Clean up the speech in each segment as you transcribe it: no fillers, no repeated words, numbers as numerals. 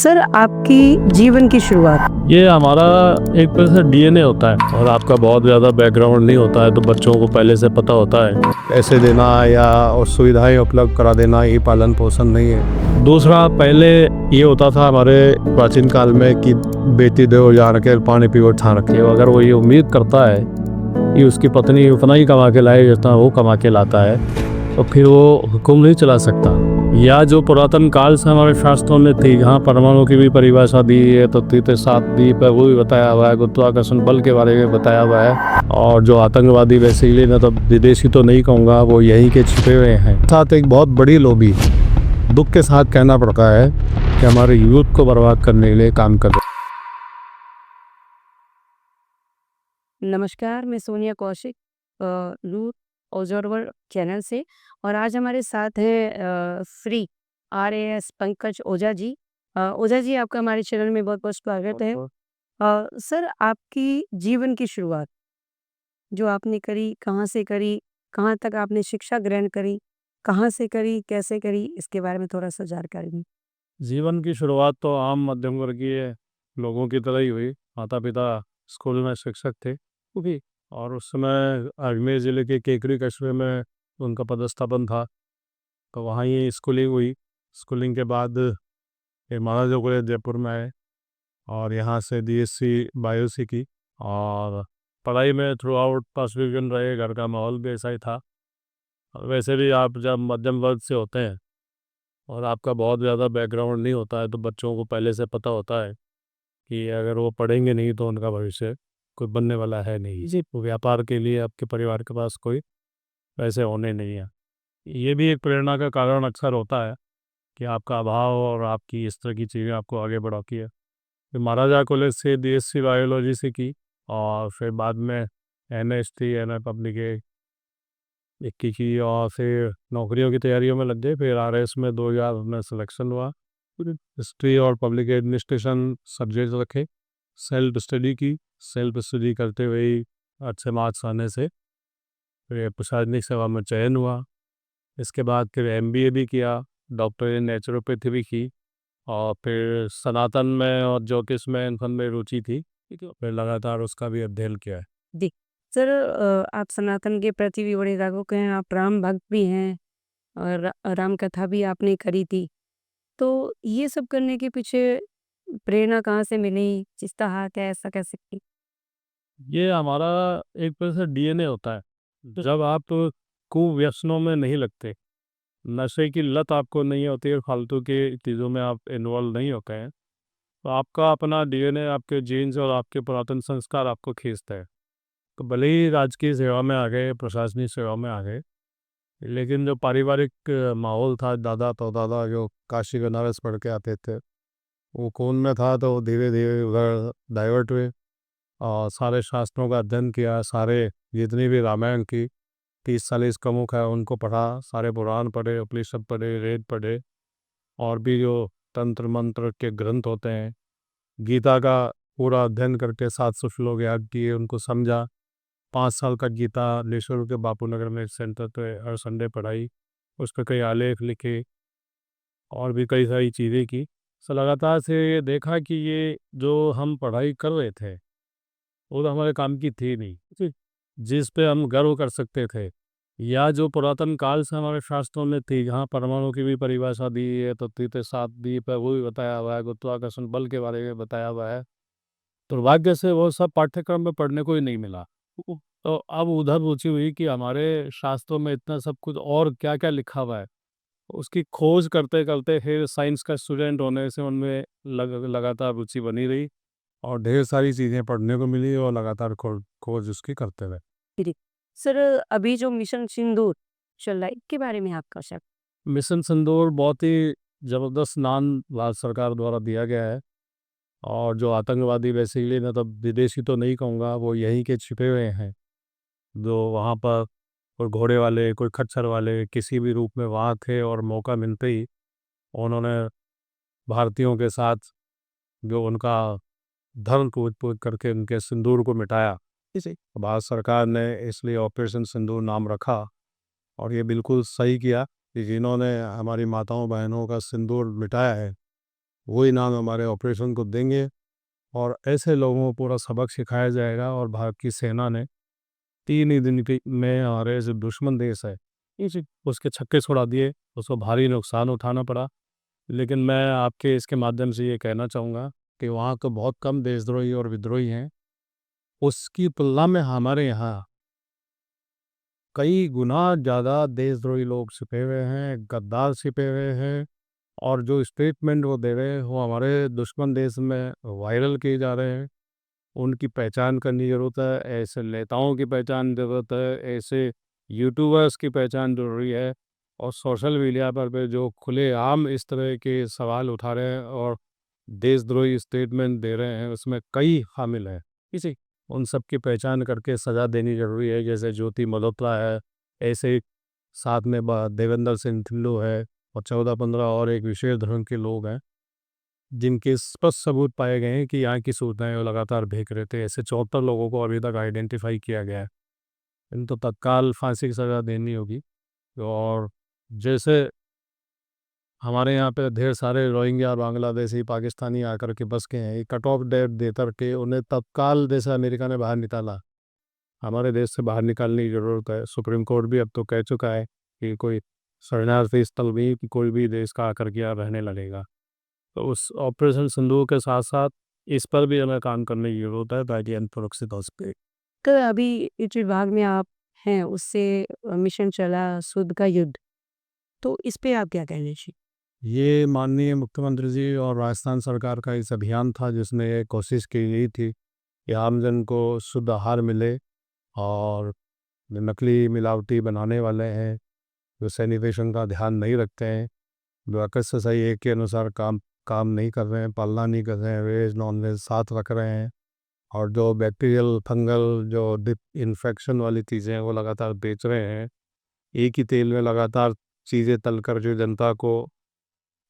Sir, आपकी जीवन की शुरुआत। ये हमारा एक तरह से डीएनए होता है और आपका बहुत ज़्यादा बैकग्राउंड नहीं होता है तो बच्चों को पहले से पता होता है पैसे देना या और सुविधाएं उपलब्ध करा देना ये पालन पोषण नहीं है। दूसरा पहले ये होता था हमारे प्राचीन काल में कि बेटी दो जान के पानी पियो ठान रखे। अगर वो ये उम्मीद करता है कि उसकी पत्नी उतना ही कमा के लाए जितना वो कमा के लाता है तो फिर वो हुक्म नहीं चला सकता। या जो पुरातन काल से हमारे शास्त्रों में थी, जहाँ परमाणु की भी परिभाषा दी है तो तीते सात दीप है वो भी बताया हुआ है, गुरुत्वाकर्षण बल के बारे में बताया हुआ है। और जो आतंकवादी बेसिकली मैं तो विदेशी तो नहीं कहूँगा, वो यहीं के छिपे हुए हैं। साथ एक बहुत बड़ी लोबी दुख के साथ कहना पड़ता है कि हमारे यूथ को बर्बाद करने के लिए काम कर रहे नमस्कार, मैं Sonia Kaushik, youth observer channel से। और आज हमारे साथ हैं श्री RAS पंकज ओझा जी। ओझा जी, आपका हमारे चैनल में बहुत बहुत स्वागत है। सर, आपकी जीवन की शुरुआत जो आपने करी, कहाँ से करी, कहाँ तक आपने शिक्षा ग्रहण करी, कहाँ से करी, कैसे करी, इसके बारे में थोड़ा सा जानकारी दें। जीवन की शुरुआत तो आम मध्यम वर्गीय लोगों की तरह ही हुई। माता पिता स्कूल में शिक्षक थे वो भी, और उस समय अजमेर ज़िले के केकरी कस्बे में उनका पदस्थापन था, तो वहाँ ही स्कूलिंग हुई। स्कूलिंग के बाद फिर महाराजा कॉलेज जयपुर में आए और यहाँ से DSc बायो सीखी। और पढ़ाई में थ्रू आउट फर्स्ट डिवीजन रहे, घर का माहौल भी ऐसा ही था। और वैसे भी आप जब मध्यम वर्ग से होते हैं और आपका बहुत ज़्यादा बैकग्राउंड नहीं होता है तो बच्चों को पहले से पता होता है कि अगर वो पढ़ेंगे नहीं तो उनका भविष्य कोई बनने वाला है नहीं जी। तो व्यापार के लिए आपके परिवार के पास कोई पैसे होने नहीं हैं। ये भी एक प्रेरणा का कारण अक्सर होता है कि आपका अभाव और आपकी इस तरह की चीज़ें आपको आगे बढ़ाती है। फिर महाराजा कॉलेज से DSc बायोलॉजी से की और फिर बाद में NST NF पब्लिक 21 की और फिर नौकरियों की तैयारियों में लग गए। फिर RS में 2000 में सिलेक्शन हुआ। फिर हिस्ट्री और पब्लिक एडमिनिस्ट्रेशन सब्जेक्ट रखे, सेल्फ स्टडी की। सेल्फ स्टडी करते हुए ही अच्छे मार्क्स आने से फिर प्रशासनिक सेवा में चयन हुआ। इसके बाद फिर MBA भी किया, डॉक्टर इन नेचुरोपैथी भी की और फिर सनातन में और ज्योतिष में इन सब में रुचि थी, ठीक है, फिर लगातार उसका भी अध्ययन किया है। जी। सर, आप सनातन के प्रति भी बड़े जागरूक हैं, आप राम भक्त भी हैं और राम कथा भी आपने करी थी। तो ये सब करने के पीछे प्रेरणा कहाँ से मिली? जिसका हाथ है, ऐसा कह सकती। ये हमारा एक तरह से डीएनए होता है। जब आप कुव्यसनों में नहीं लगते, नशे की लत आपको नहीं होती है, फालतू की चीज़ों में आप इन्वॉल्व नहीं होते हैं, तो आपका अपना डीएनए, आपके जीन्स और आपके पुरातन संस्कार आपको खींचते हैं। तो भले ही राजकीय सेवा में आ गए, प्रशासनिक सेवा में आ गए, लेकिन जो पारिवारिक माहौल था, दादा तो दादा जो काशी बनारस पढ़ के आते थे, वो खून में था, तो धीरे धीरे उधर डाइवर्ट हुए और सारे शास्त्रों का अध्ययन किया। सारे जितनी भी रामायण की 30-40 का मुख है उनको पढ़ा, सारे पुराण पढ़े, उपनिषद पढ़े, वेद पढ़े, और भी जो तंत्र मंत्र के ग्रंथ होते हैं, गीता का पूरा अध्ययन करके 700 श्लोक याद किए, उनको समझा। 5 साल का गीता लेश्वर के बापू नगर में एक सेंटर पे हर संडे पढ़ाई, उस पर कई आलेख लिखे और भी कई सारी चीज़ें की। सो लगातार से ये देखा कि ये जो हम पढ़ाई कर रहे थे वो तो हमारे काम की थी नहीं, ठीक, जिस पे हम गर्व कर सकते थे, या जो पुरातन काल से हमारे शास्त्रों में थी, जहाँ परमाणु की भी परिभाषा दी है तो तीते सात दीप है वो भी बताया हुआ है, गुरुत्वाकर्षण बल के बारे में बताया हुआ है। दुर्भाग्य से वो सब पाठ्यक्रम में पढ़ने को ही नहीं मिला। तो अब उधर रुचि हुई कि हमारे शास्त्रों में इतना सब कुछ और क्या क्या लिखा हुआ है, उसकी खोज करते करते फिर साइंस का स्टूडेंट होने से उनमें लगातार रुचि बनी रही और ढेर सारी चीज़ें पढ़ने को मिली और लगातार खोज उसकी करते रहे। जी। सर, अभी जो मिशन सिंदूर चल रहा है, इसके बारे में आपका शक? मिशन सिंदूर बहुत ही ज़बरदस्त नाम भारत सरकार द्वारा दिया गया है। और जो आतंकवादी बेसिकली, मैं तो विदेशी तो नहीं कहूँगा, वो यहीं के छिपे हुए हैं, जो वहाँ पर कोई घोड़े वाले, कोई खच्चर वाले, किसी भी रूप में वहाँ थे और मौका मिलते ही उन्होंने भारतीयों के साथ जो उनका धर्म पूज पूज करके उनके सिंदूर को मिटाया। इसी भारत सरकार ने इसलिए ऑपरेशन सिंदूर नाम रखा और ये बिल्कुल सही किया कि जिन्होंने हमारी माताओं बहनों का सिंदूर मिटाया है वो इनाम हमारे ऑपरेशन को देंगे और ऐसे लोगों को पूरा सबक सिखाया जाएगा। और भारत की सेना ने 3 ही दिन में हमारे जो दुश्मन देश है उसके छक्के छुड़ा दिए। उसको भारी नुकसान उठाना पड़ा। लेकिन मैं आपके इसके माध्यम से ये कहना चाहूँगा कि वहाँ तो बहुत कम देशद्रोही और विद्रोही हैं, उसकी तुलना में हमारे यहाँ कई गुना ज़्यादा देशद्रोही लोग छिपे हुए हैं, गद्दार छिपे हुए हैं। और जो स्टेटमेंट वो दे रहे हैं वो हमारे दुश्मन देश में वायरल किए जा रहे हैं। उनकी पहचान करने की ज़रूरत है, ऐसे नेताओं की पहचान ज़रूरत है, ऐसे यूट्यूबर्स की पहचान ज़रूरी है। और सोशल मीडिया पर भी जो खुलेआम इस तरह के सवाल उठा रहे हैं और देशद्रोही स्टेटमेंट दे रहे हैं उसमें कई शामिल हैं। किसी उन सब की पहचान करके सज़ा देनी ज़रूरी है। जैसे ज्योति मल्होत्रा है, ऐसे साथ में देवेंद्र सिंह ढिल्लो है और 14-15 और एक विशेष धर्म के लोग हैं जिनके स्पष्ट सबूत पाए गए हैं कि यहाँ की सूचनाएं वो लगातार भेज रहे थे। ऐसे 74 लोगों को अभी तक आइडेंटिफाई किया गया है। इनको तत्काल फांसी की सज़ा देनी होगी। और जैसे हमारे यहाँ पे ढेर सारे रोहिंग्या बांग्लादेशी पाकिस्तानी आकर के बस गए हैं, कट ऑफ डेट दे करके उन्हें तत्काल जैसे अमेरिका ने बाहर निकाला, हमारे देश से बाहर निकालने की ज़रूरत है। सुप्रीम कोर्ट भी अब तो कह चुका है कि कोई शरणार्थी स्थल भी कोई भी देश का आकर के यहाँ रहने लगेगा। तो उस ऑपरेशन सिंदूर के साथ साथ इस पर भी हमें काम करने की ज़रूरत है ताकि हम सुरक्षित हो सके। तो अभी इस विभाग में आप हैं, उससे मिशन चला शुद्ध का युद्ध, तो इस पे आप क्या कहना चाहिए? ये माननीय मुख्यमंत्री जी और राजस्थान सरकार का इस अभियान था जिसमें ये कोशिश की गई थी कि आमजन को शुद्ध आहार मिले। और जो नकली मिलावटी बनाने वाले हैं, जो सैनिटेशन का ध्यान नहीं रखते हैं, जो अक्सर सही एक के अनुसार काम काम नहीं कर रहे हैं, पालना नहीं कर रहे हैं, वेज नॉन वेज साथ रख रहे हैं, और जो बैक्टीरियल फंगल जो डिप इन्फेक्शन वाली चीज़ें हैं वो लगातार बेच रहे हैं। एक ही तेल में लगातार चीज़ें तलकर जो जनता को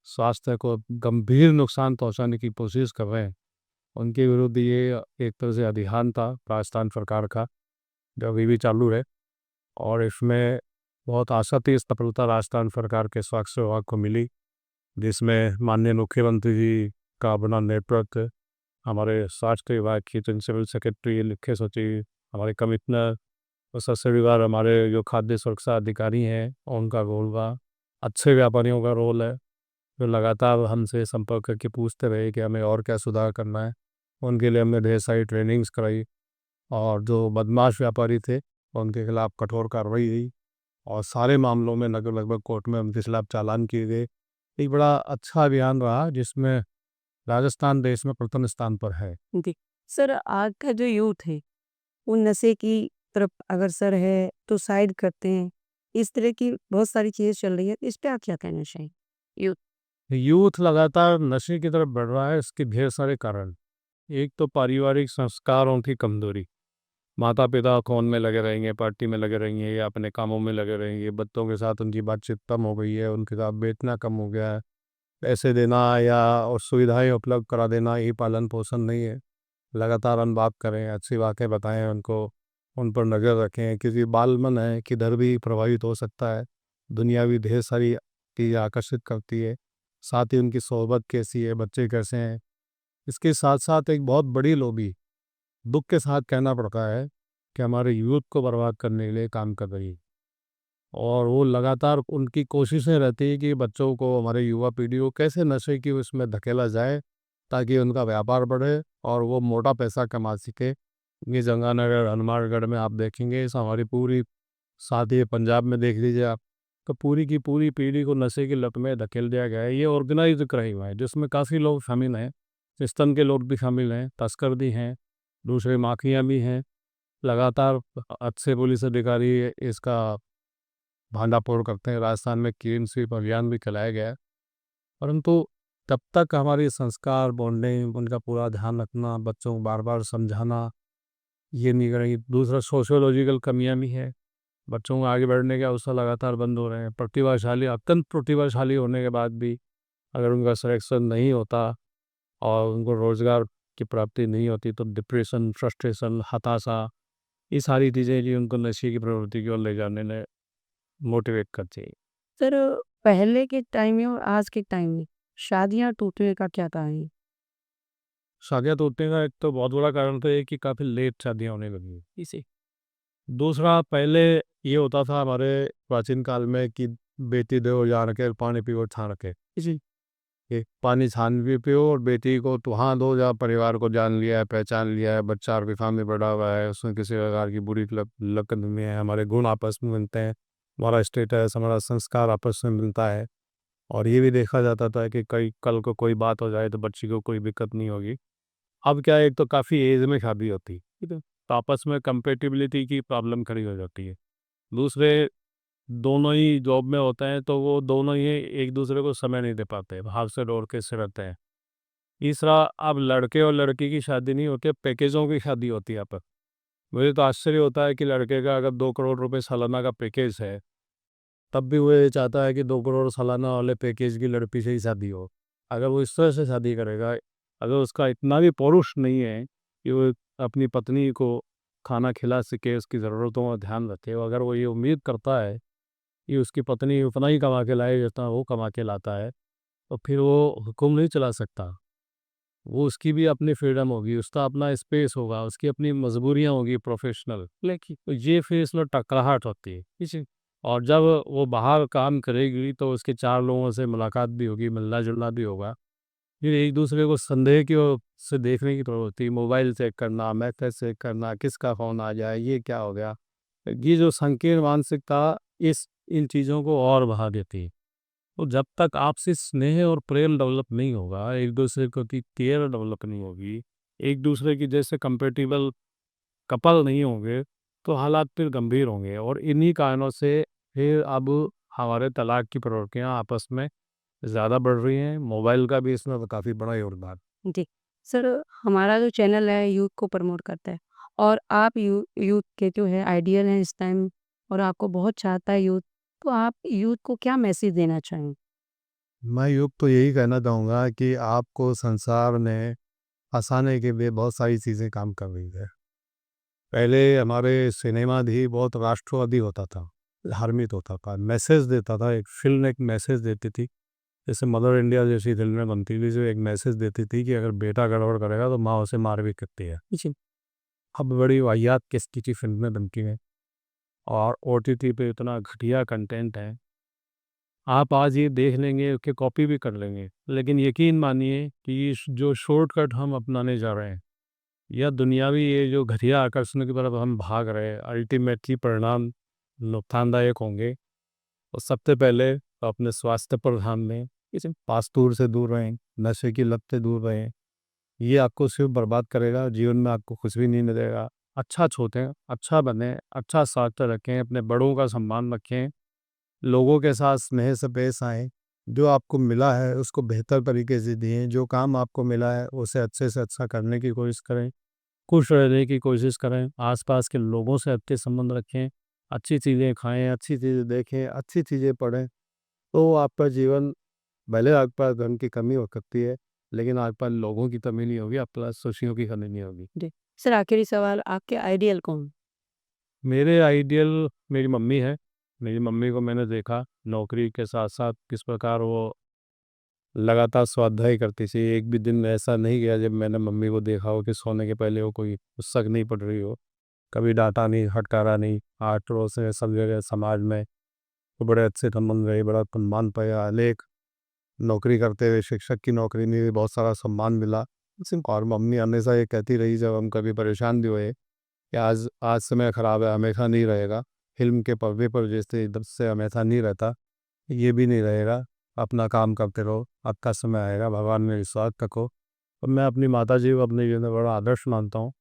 स्वास्थ्य को गंभीर नुकसान पहुंचाने की कोशिश कर रहे हैं, उनके विरुद्ध ये एक तरह से अभियान था राजस्थान सरकार का, जो अभी भी चालू है। और इसमें बहुत आशातीत सफलता राजस्थान सरकार के स्वास्थ्य विभाग को मिली, जिसमें माननीय मुख्यमंत्री जी का अपना नेतृत्व, हमारे स्वास्थ्य विभाग की प्रिंसिपल सेक्रेटरी, मुख्य सचिव, हमारे कमिश्नर और सस्य विभाग, हमारे जो खाद्य सुरक्षा अधिकारी हैं उनका रोल रहा। अच्छे व्यापारियों का रोल है जो लगातार हमसे संपर्क करके पूछते रहे कि हमें और क्या सुधार करना है। उनके लिए हमने ढेर सारी ट्रेनिंग्स कराई और जो बदमाश व्यापारी थे उनके खिलाफ कठोर कार्रवाई हुई और सारे मामलों में लगभग कोर्ट में उनके खिलाफ चालान किए गए। एक बड़ा अच्छा अभियान रहा जिसमें राजस्थान देश में प्रथम स्थान पर है। जी। सर, आज का जो यूथ है, वो नशे की तरफ अग्रसर है, तो साइड करते हैं। इस तरह की बहुत सारी चीज़ें चल रही हैं, तो इस पे आप क्या कहना चाहेंगे? यूथ यूथ लगातार नशे की तरफ बढ़ रहा है, इसके ढेर सारे कारण। एक तो पारिवारिक संस्कारों की कमजोरी, माता पिता फ़ोन में लगे रहेंगे, पार्टी में लगे रहेंगे या अपने कामों में लगे रहेंगे, बच्चों के साथ उनकी बातचीत कम हो गई है, उनके साथ बैठना कम हो गया है, पैसे देना या और सुविधाएं उपलब्ध करा देना ये पालन पोषण नहीं है। लगातार हम बात करें, अच्छी बातें बताएं उनको, उन पर नज़र रखें, क्योंकि बाल मन है किधर भी प्रभावित हो सकता है। दुनियावी ढेर सारी चीज़ें आकर्षित करती है, साथ ही उनकी सोहबत कैसी है, बच्चे कैसे हैं। इसके साथ साथ एक बहुत बड़ी लोबी, दुख के साथ कहना पड़ता है कि हमारे यूथ को बर्बाद करने के लिए काम कर रही है। और वो लगातार उनकी कोशिशें रहती है कि बच्चों को, हमारे युवा पीढ़ी को कैसे नशे की उसमें धकेला जाए ताकि उनका व्यापार बढ़े और वो मोटा पैसा कमा सके। ये जंगानगर, हनुमानगढ़ में आप देखेंगे, इस हमारी पूरी, साथ ही पंजाब में देख लीजिए आप, तो पूरी की पूरी पीढ़ी को नशे की लत में धकेल दिया गया है। ये ऑर्गेनाइज क्राइम है जिसमें काफ़ी लोग शामिल हैं, सिस्टम के लोग भी शामिल हैं, तस्कर भी हैं, दूसरे माफिया भी हैं। लगातार अच्छे पुलिस अधिकारी इसका भांडाफोड़ करते हैं। राजस्थान में क्लीन स्वीप अभियान भी चलाया गया है, परंतु तब तक हमारी संस्कार बॉन्डिंग, उनका पूरा ध्यान रखना, बच्चों को बार बार समझाना, ये नहीं करेंगे। दूसरा, सोशियोलॉजिकल कमियां भी है, बच्चों को आगे बढ़ने के अवसर लगातार बंद हो रहे हैं। प्रतिभाशाली, अत्यंत प्रतिभाशाली होने के बाद भी अगर उनका सिलेक्शन नहीं होता और उनको रोज़गार की प्राप्ति नहीं होती तो डिप्रेशन, फ्रस्ट्रेशन, हताशा, ये सारी चीज़ें जी उनको नशे की प्रवृत्ति की ओर ले जाने में मोटिवेट करती है। सर, पहले के टाइम में और आज के टाइम में शादियाँ टूटने का क्या कारण है? शादियाँ टूटने का एक तो बहुत बड़ा कारण तो ये कि काफ़ी लेट शादियाँ होने लगी हैं। जी, दूसरा, पहले ये होता था हमारे प्राचीन काल में कि बेटी दो जान के पानी पियो छान के, जी, कि पानी छान भी पियो और बेटी को तो वहाँ दो जहाँ परिवार को जान लिया है, पहचान लिया है, बच्चा आपके सामने बड़ा हुआ है, उसमें किसी प्रकार की बुरी लत नहीं है, हमारे गुण आपस में मिलते हैं, हमारा स्टेटस, हमारा संस्कार आपस में मिलता है। और ये भी देखा जाता था कि कई कल को कोई बात हो जाए तो बच्ची को कोई दिक्कत नहीं होगी। अब क्या है, एक तो काफ़ी एज में शादी होती है, ठीक है? तो आपस में कंपेटिबिलिटी की प्रॉब्लम खड़ी हो जाती है। दूसरे, दोनों ही जॉब में होते हैं तो वो दोनों ही एक दूसरे को समय नहीं दे पाते, भाग से दौड़ के से रहते हैं। तीसरा, अब लड़के और लड़की की शादी नहीं होती, पैकेजों की शादी होती है यहाँ पर। मुझे तो आश्चर्य होता है कि लड़के का अगर 2 करोड़ रुपए सालाना का पैकेज है, तब भी वो ये चाहता है कि 2 करोड़ सालाना वाले पैकेज की लड़की से ही शादी हो। अगर वो इस तरह से शादी करेगा, अगर उसका इतना भी पौरुष नहीं है कि वो अपनी पत्नी को खाना खिला सके, उसकी ज़रूरतों का ध्यान रखे, और अगर वो ये उम्मीद करता है कि उसकी पत्नी उतना ही कमा के लाए जितना वो कमा के लाता है, तो फिर वो हुक्म नहीं चला सकता। वो उसकी भी अपनी फ्रीडम होगी, उसका अपना स्पेस होगा, उसकी अपनी मजबूरियाँ होगी प्रोफेशनल, लेकिन तो ये फिर इसमें टकराहट होती है, ठीक है? और जब वो बाहर काम करेगी तो उसके 4 लोगों से मुलाकात भी होगी, मिलना-जुलना भी होगा। फिर एक दूसरे को संदेह की ओर से देखने की ज़रूरत होती है, मोबाइल चेक करना, मैसेज चेक करना, किसका फ़ोन आ जाए, ये क्या हो गया? ये जो संकीर्ण मानसिकता इस इन चीज़ों को और बढ़ा देती है। तो जब तक आपसी स्नेह और प्रेम डेवलप नहीं होगा, एक दूसरे को की केयर डेवलप नहीं होगी, एक दूसरे की जैसे कंपेटिबल कपल नहीं होंगे, तो हालात फिर गंभीर होंगे, और इन्हीं कारणों से फिर अब हमारे तलाक की प्रवृत्तियाँ आपस में ज़्यादा बढ़ रही हैं। मोबाइल का भी इसमें काफ़ी बड़ा योगदान। जी। सर, हमारा जो चैनल है यूथ को प्रमोट करता है और आप यूथ के जो है आइडियल हैं इस टाइम और आपको बहुत चाहता है यूथ, तो आप यूथ को क्या मैसेज देना चाहेंगे? मैं युग तो यही कहना चाहूँगा कि आपको संसार में हँसाने के लिए बहुत सारी चीज़ें काम कर रही है। पहले हमारे सिनेमा भी बहुत राष्ट्रवादी होता था, धार्मिक होता था, मैसेज देता था, एक फ़िल्म एक मैसेज देती थी। जैसे मदर इंडिया जैसी फ़िल्में बनती थी जो एक मैसेज देती थी कि अगर बेटा गड़बड़ करेगा तो माँ उसे मार भी सकती है। जी। अब बड़ी वाहियात किस्म की फ़िल्में बनती हैं और ओटीटी पे इतना घटिया कंटेंट है। आप आज ये देख लेंगे कि कॉपी भी कर लेंगे, लेकिन यकीन मानिए कि जो शॉर्टकट हम अपनाने जा रहे हैं या दुनियावी ये जो घटिया आकर्षण की तरफ हम भाग रहे हैं, अल्टीमेटली परिणाम नुकसानदायक होंगे। और सबसे पहले तो अपने स्वास्थ्य पर ध्यान दें, किसी फास्ट फूड से दूर रहें, नशे की लत से दूर रहें। ये आपको सिर्फ बर्बाद करेगा, जीवन में आपको कुछ भी नहीं मिलेगा। अच्छा सोचें, अच्छा बने, अच्छा स्वास्थ्य रखें, अपने बड़ों का सम्मान रखें, लोगों के साथ स्नेह से पेश आएँ, जो आपको मिला है उसको बेहतर तरीके से जिएँ, जो काम आपको मिला है उसे अच्छे से अच्छा करने की कोशिश करें, खुश रहने की कोशिश करें, आस-पास के लोगों से अच्छे संबंध रखें, अच्छी चीज़ें खाएँ, अच्छी चीज़ें देखें, अच्छी चीज़ें पढ़ें, तो आपका जीवन, भले आपके पास धन की कमी हो सकती है, लेकिन आपके पास लोगों की कमी नहीं होगी, आपके पास खुशियों की कमी नहीं होगी। जी। सर, आखिरी सवाल, आपके आइडियल कौन? मेरे आइडियल मेरी मम्मी है। मेरी मम्मी को मैंने देखा नौकरी के साथ-साथ किस प्रकार वो लगातार स्वाध्याय करती थी। एक भी दिन ऐसा नहीं गया जब मैंने मम्मी को देखा हो कि सोने के पहले वो कोई पुस्तक नहीं पढ़ रही हो। कभी डाँटा नहीं, फटकारा नहीं। आस-पड़ोस में सब जगह समाज में तो बड़े अच्छे संबंध रहे, बड़ा सम्मान पाया। अनेक नौकरी करते हुए शिक्षक की नौकरी में भी बहुत सारा सम्मान मिला। और मम्मी हमेशा ये कहती रही जब हम कभी परेशान भी हुए कि आज आज समय ख़राब है, हमेशा नहीं रहेगा। फ़िल्म के पर्दे पर जैसे इधर से हमेशा नहीं रहता, ये भी नहीं रहेगा। अपना काम करते रहो, आपका समय आएगा, भगवान में विश्वास रखो। और मैं अपनी माताजी को अपने जीवन में बड़ा आदर्श मानता हूँ।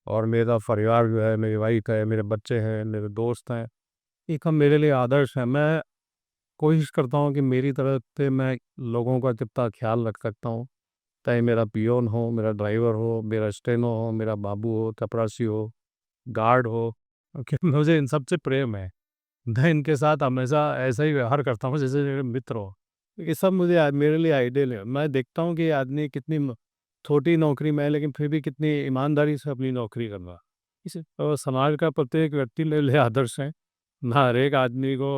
और मेरा परिवार जो है, मेरी वाइफ़ है, मेरे बच्चे हैं, मेरे दोस्त हैं, एक हम मेरे लिए आदर्श हैं। मैं कोशिश करता हूँ कि मेरी तरफ से मैं लोगों का जितना ख़्याल रख सकता हूँ, चाहे मेरा पियोन हो, मेरा ड्राइवर हो, मेरा स्टेनो हो, मेरा बाबू हो, चपरासी हो, गार्ड हो, कि मुझे इन सब से प्रेम है। मैं इनके साथ हमेशा ऐसा ही व्यवहार करता हूँ जैसे मेरे मित्र हो। ये सब मेरे लिए आइडियल है। मैं देखता हूँ कि ये आदमी कितनी छोटी नौकरी में है लेकिन फिर भी कितनी ईमानदारी से अपनी नौकरी कर रहा है। समाज का प्रत्येक व्यक्ति मेरे लिए आदर्श है। मैं हर एक आदमी को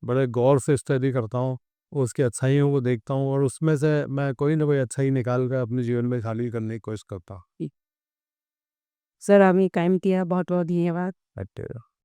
बड़े गौर से स्टडी करता हूँ। उसकी अच्छाइयों को देखता हूँ और उसमें से मैं कोई ना कोई अच्छाई निकाल कर अपने जीवन में शामिल करने की कोशिश करता हूँ। सर, आपने टाइम दिया, बहुत-बहुत धन्यवाद। अच्छा।